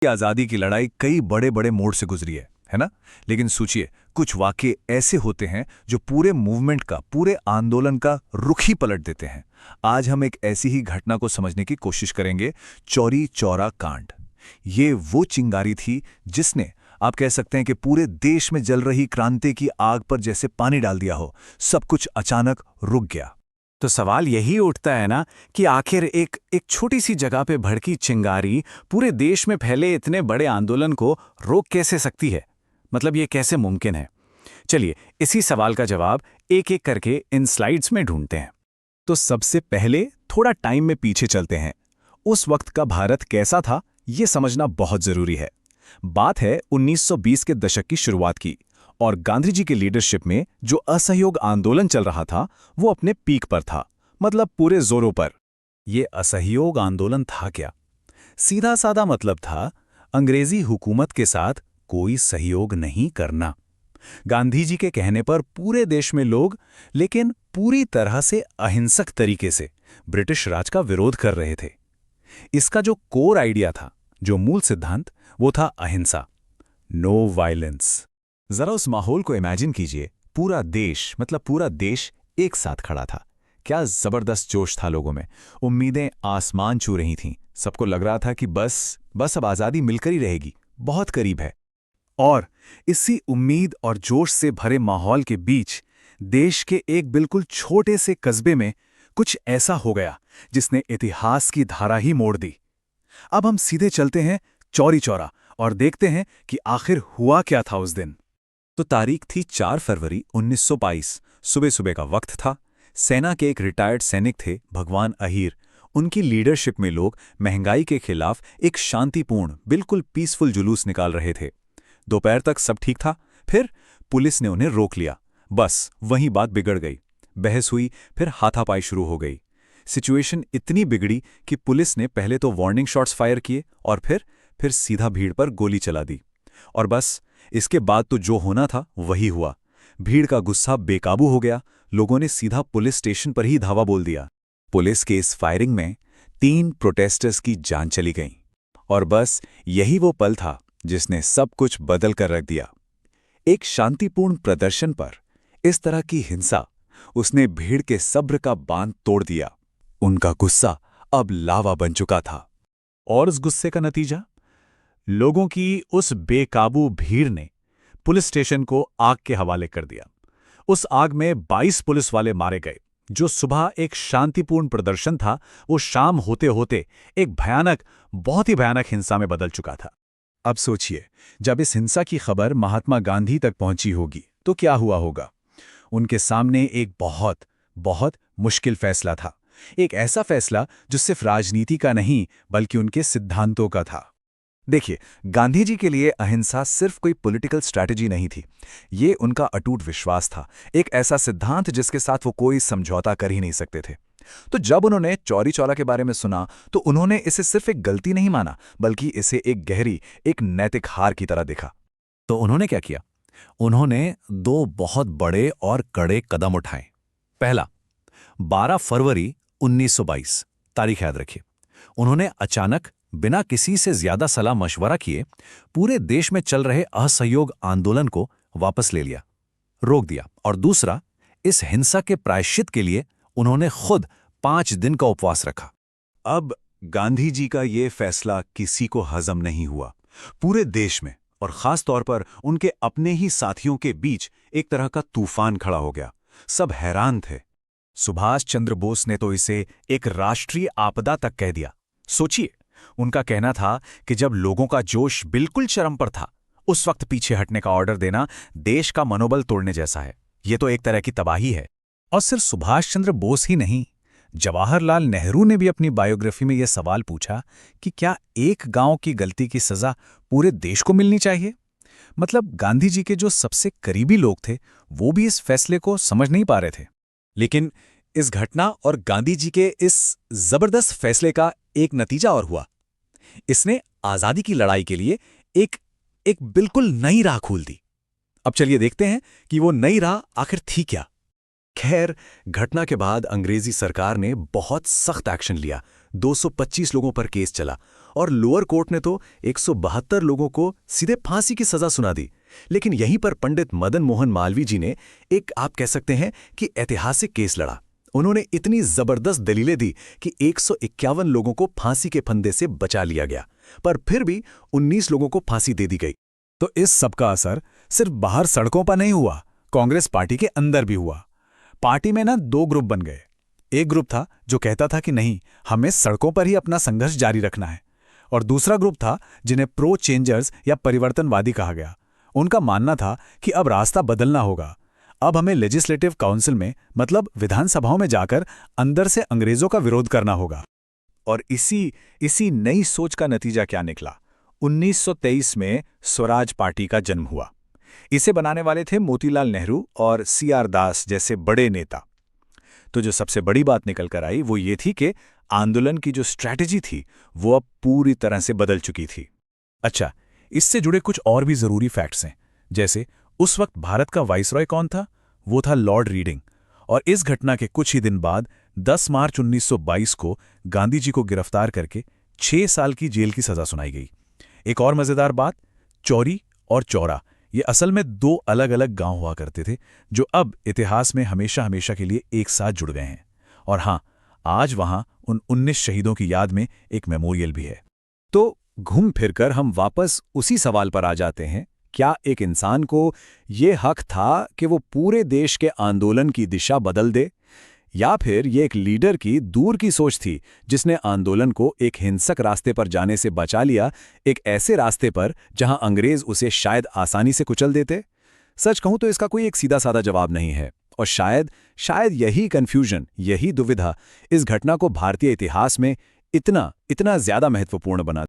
कि आज़ादी की लड़ाई कई बड़े बड़े मोड़ से गुजरी है ना? लेकिन सोचिए, कुछ वाक़ये ऐसे होते हैं जो पूरे मूवमेंट का, पूरे आंदोलन का रुख ही पलट देते हैं। आज हम एक ऐसी ही घटना को समझने की कोशिश करेंगे, चौरी चौरा कांड। ये वो चिंगारी थी जिसने, आप कह सकते हैं कि पूरे देश में जल रही क्रांति की आग पर जैसे पानी डाल दिया हो। सब कुछ अचानक रुक गया। तो सवाल यही उठता है ना कि आखिर एक एक छोटी सी जगह पे भड़की चिंगारी पूरे देश में फैले इतने बड़े आंदोलन को रोक कैसे सकती है? मतलब ये कैसे मुमकिन है? चलिए इसी सवाल का जवाब एक एक करके इन स्लाइड्स में ढूंढते हैं। तो सबसे पहले थोड़ा टाइम में पीछे चलते हैं। उस वक्त का भारत कैसा था, ये समझना बहुत जरूरी है। बात है 1920 के दशक की शुरुआत की, और गांधी जी की लीडरशिप में जो असहयोग आंदोलन चल रहा था वो अपने पीक पर था, मतलब पूरे जोरों पर। ये असहयोग आंदोलन था क्या? सीधा साधा मतलब था अंग्रेजी हुकूमत के साथ कोई सहयोग नहीं करना। गांधी जी के कहने पर पूरे देश में लोग, लेकिन पूरी तरह से अहिंसक तरीके से, ब्रिटिश राज का विरोध कर रहे थे। इसका जो कोर आइडिया था, जो मूल सिद्धांत, वो था अहिंसा, नो वायलेंस। जरा उस माहौल को इमेजिन कीजिए। पूरा देश, मतलब पूरा देश एक साथ खड़ा था। क्या जबरदस्त जोश था लोगों में। उम्मीदें आसमान छू रही थीं। सबको लग रहा था कि बस अब आज़ादी मिलकर ही रहेगी, बहुत करीब है। और इसी उम्मीद और जोश से भरे माहौल के बीच देश के एक बिल्कुल छोटे से कस्बे में कुछ ऐसा हो गया जिसने इतिहास की धारा ही मोड़ दी। अब हम सीधे चलते हैं चौरी चौरा और देखते हैं कि आखिर हुआ क्या था उस दिन। तो तारीख थी 4 फरवरी 1922। सुबह सुबह का वक्त था। सेना के एक रिटायर्ड सैनिक थे, भगवान अहीर। उनकी लीडरशिप में लोग महंगाई के खिलाफ एक शांतिपूर्ण, बिल्कुल पीसफुल जुलूस निकाल रहे थे। दोपहर तक सब ठीक था, फिर पुलिस ने उन्हें रोक लिया। बस वहीं बात बिगड़ गई। बहस हुई, फिर हाथापाई शुरू हो गई। सिचुएशन इतनी बिगड़ी कि पुलिस ने पहले तो वार्निंग शॉट्स फायर किए और फिर सीधा भीड़ पर गोली चला दी। और बस इसके बाद तो जो होना था वही हुआ। भीड़ का गुस्सा बेकाबू हो गया। लोगों ने सीधा पुलिस स्टेशन पर ही धावा बोल दिया। पुलिस के इस फायरिंग में 3 प्रोटेस्टर्स की जान चली गई। और बस यही वो पल था जिसने सब कुछ बदल कर रख दिया। एक शांतिपूर्ण प्रदर्शन पर इस तरह की हिंसा, उसने भीड़ के सब्र का बांध तोड़ दिया। उनका गुस्सा अब लावा बन चुका था। और उस गुस्से का नतीजा, लोगों की उस बेकाबू भीड़ ने पुलिस स्टेशन को आग के हवाले कर दिया। उस आग में 22 पुलिस वाले मारे गए। जो सुबह एक शांतिपूर्ण प्रदर्शन था, वो शाम होते होते एक भयानक, बहुत ही भयानक हिंसा में बदल चुका था। अब सोचिए, जब इस हिंसा की खबर महात्मा गांधी तक पहुंची होगी तो क्या हुआ होगा। उनके सामने एक बहुत बहुत मुश्किल फैसला था। एक ऐसा फैसला जो सिर्फ राजनीति का नहीं बल्कि उनके सिद्धांतों का था। देखिए, गांधी जी के लिए अहिंसा सिर्फ कोई पॉलिटिकल स्ट्रैटेजी नहीं थी। ये उनका अटूट विश्वास था, एक ऐसा सिद्धांत जिसके साथ वो कोई समझौता कर ही नहीं सकते थे। तो जब उन्होंने चौरी चौरा के बारे में सुना तो उन्होंने इसे सिर्फ एक गलती नहीं माना, बल्कि इसे एक गहरी, एक नैतिक हार की तरह देखा। तो उन्होंने क्या किया? उन्होंने 2 बहुत बड़े और कड़े कदम उठाए। पहला, 12 फरवरी 1922, तारीख याद रखिए। उन्होंने अचानक, बिना किसी से ज्यादा सलाह मशवरा किए, पूरे देश में चल रहे असहयोग आंदोलन को वापस ले लिया, रोक दिया। और दूसरा, इस हिंसा के प्रायश्चित के लिए उन्होंने खुद 5 दिन का उपवास रखा। अब गांधी जी का ये फैसला किसी को हजम नहीं हुआ। पूरे देश में और खास तौर पर उनके अपने ही साथियों के बीच एक तरह का तूफान खड़ा हो गया। सब हैरान थे। सुभाष चंद्र बोस ने तो इसे एक राष्ट्रीय आपदा तक कह दिया। सोचिए, उनका कहना था कि जब लोगों का जोश बिल्कुल चरम पर था, उस वक्त पीछे हटने का ऑर्डर देना देश का मनोबल तोड़ने जैसा है। ये तो एक तरह की तबाही है। और सिर्फ सुभाष चंद्र बोस ही नहीं, जवाहरलाल नेहरू ने भी अपनी बायोग्राफी में यह सवाल पूछा कि क्या एक गांव की गलती की सजा पूरे देश को मिलनी चाहिए? मतलब गांधी जी के जो सबसे करीबी लोग थे, वो भी इस फैसले को समझ नहीं पा रहे थे। लेकिन इस घटना और गांधी जी के इस जबरदस्त फैसले का एक नतीजा और हुआ। इसने आजादी की लड़ाई के लिए एक एक बिल्कुल नई राह खोल दी। अब चलिए देखते हैं कि वो नई राह आखिर थी क्या। खैर, घटना के बाद अंग्रेजी सरकार ने बहुत सख्त एक्शन लिया। 225 लोगों पर केस चला और लोअर कोर्ट ने तो 172 लोगों को सीधे फांसी की सजा सुना दी। लेकिन यहीं पर पंडित मदन मोहन मालवीय जी ने एक, आप कह सकते हैं कि ऐतिहासिक केस लड़ा। उन्होंने इतनी जबरदस्त दलीलें दी कि 151 लोगों को फांसी के फंदे से बचा लिया गया, पर फिर भी 19 लोगों को फांसी दे दी गई। तो इस सब का असर सिर्फ बाहर सड़कों पर नहीं हुआ, कांग्रेस पार्टी के अंदर भी हुआ। पार्टी में ना 2 ग्रुप बन गए। एक ग्रुप था जो कहता था कि नहीं, हमें सड़कों पर ही अपना संघर्ष जारी रखना है, और दूसरा ग्रुप था जिन्हें प्रो चेंजर्स या परिवर्तनवादी कहा गया। उनका मानना था कि अब रास्ता बदलना होगा। अब हमें लेजिस्लेटिव काउंसिल में, मतलब विधानसभाओं में जाकर अंदर से अंग्रेजों का विरोध करना होगा। और इसी नई सोच का नतीजा क्या निकला? 1923 में स्वराज पार्टी का जन्म हुआ। इसे बनाने वाले थे मोतीलाल नेहरू और CR दास जैसे बड़े नेता। तो जो सबसे बड़ी बात निकल कर आई वो ये थी कि आंदोलन की जो स्ट्रैटेजी थी वो अब पूरी तरह से बदल चुकी थी। अच्छा, इससे जुड़े कुछ और भी जरूरी फैक्ट्स हैं। जैसे उस वक्त भारत का वाइसरॉय कौन था? वो था लॉर्ड रीडिंग। और इस घटना के कुछ ही दिन बाद 10 मार्च 1922 को गांधी जी को गिरफ्तार करके 6 साल की जेल की सजा सुनाई गई। एक और मजेदार बात, चौरी और चौरा ये असल में 2 अलग-अलग गांव हुआ करते थे, जो अब इतिहास में हमेशा हमेशा के लिए एक साथ जुड़ गए हैं। और हाँ, आज वहां उन 19 शहीदों की याद में एक मेमोरियल भी है। तो घूम फिरकर हम वापस उसी सवाल पर आ जाते हैं, क्या एक इंसान को ये हक था कि वो पूरे देश के आंदोलन की दिशा बदल दे, या फिर ये एक लीडर की दूर की सोच थी जिसने आंदोलन को एक हिंसक रास्ते पर जाने से बचा लिया, एक ऐसे रास्ते पर जहां अंग्रेज उसे शायद आसानी से कुचल देते? सच कहूं तो इसका कोई एक सीधा साधा जवाब नहीं है, और शायद यही कन्फ्यूजन, यही दुविधा इस घटना को भारतीय इतिहास में इतना ज्यादा महत्वपूर्ण बना